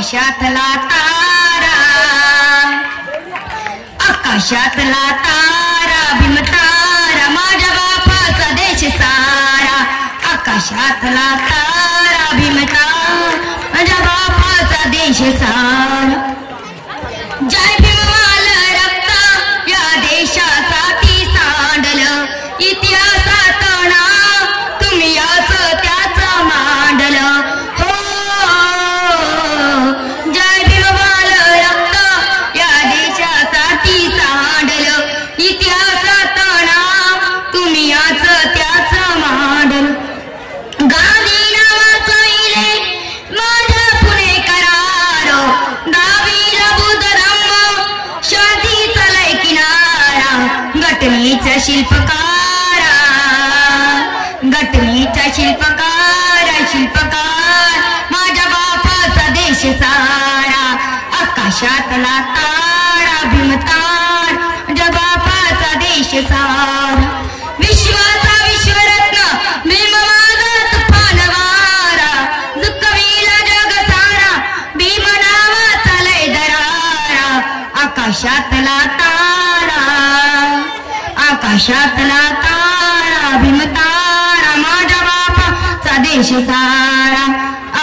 आकाशातला तारा, आकाशातला तारा भीमतारा माझ्या बापाचा देश सारा, आकाशातला तारा भीमतारा माझ्या बापाचा देश सारा. जय भीमवाल रक्त या देशासाठी सांडलं, इतिहासात नाव तुम्ही याच त्याच मांडलं. हो जय भीमवाल रक्त या देशासाठी सांडलं, इतिहासात नाव तुम्ही याच त्याच मांडलं. गांधी नावाचं इले माझ्या पुणेकरार, गावीला बुद्ध धम्म शांतीचा लय किनारा, घटनेचा शिल्पकारा, घटनेचा शिल्पकार, शिल्पकार माझ्या बापाचा देश सारा, आकाशातला तारा भीमतार माझ्या बापाचा देश सारा. विश्वाचा विश्वरत्न भीम माझा तुफान वारा, झुकविला जग सारा भीम नावाचा लय दरारा, आकाशातला तारा, आकाशातला तारा भीमतारा माझ्या बापाचा देश सारा,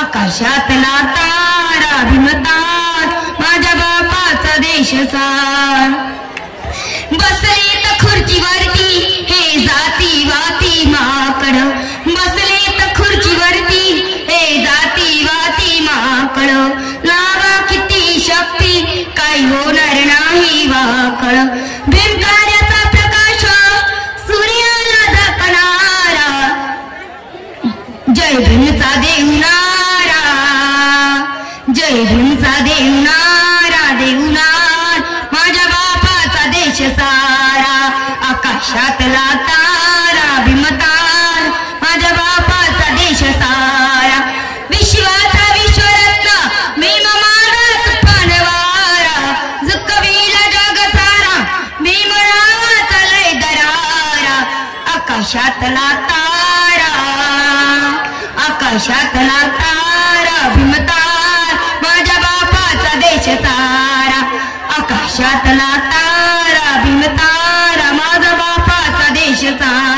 आकाशातला तारा भीमतार माझ्या बापाचा देश सारा. बसलेत खुर्चीवरती हे जातीवादी माकड, बसलेत खुर्चीवरती हे जातीवादी माकड, लावा किती शक्ती काही होणार नाही वाकड. भीमकार्याचा प्रकाश सूर्याला दाखवणारा, जय भीमचा देवनारा, जय भीमचा देवनारा, देवनार माझ्या बापाचा देश सारा, आकाशातला तारा भीमतार माझ्या बापाचा देश सारा. विश्वाचा विश्वरत्न भीम माझा तुफान वारा, झुकविला जग सारा भीम नावाचा लय दरारा, आकाशातला तारा, आकाशातला तारा भीमतार माझ्या बापाचा देश सारा, आकाशातला तारा भीमतारा माझा बापाचा देश सारा.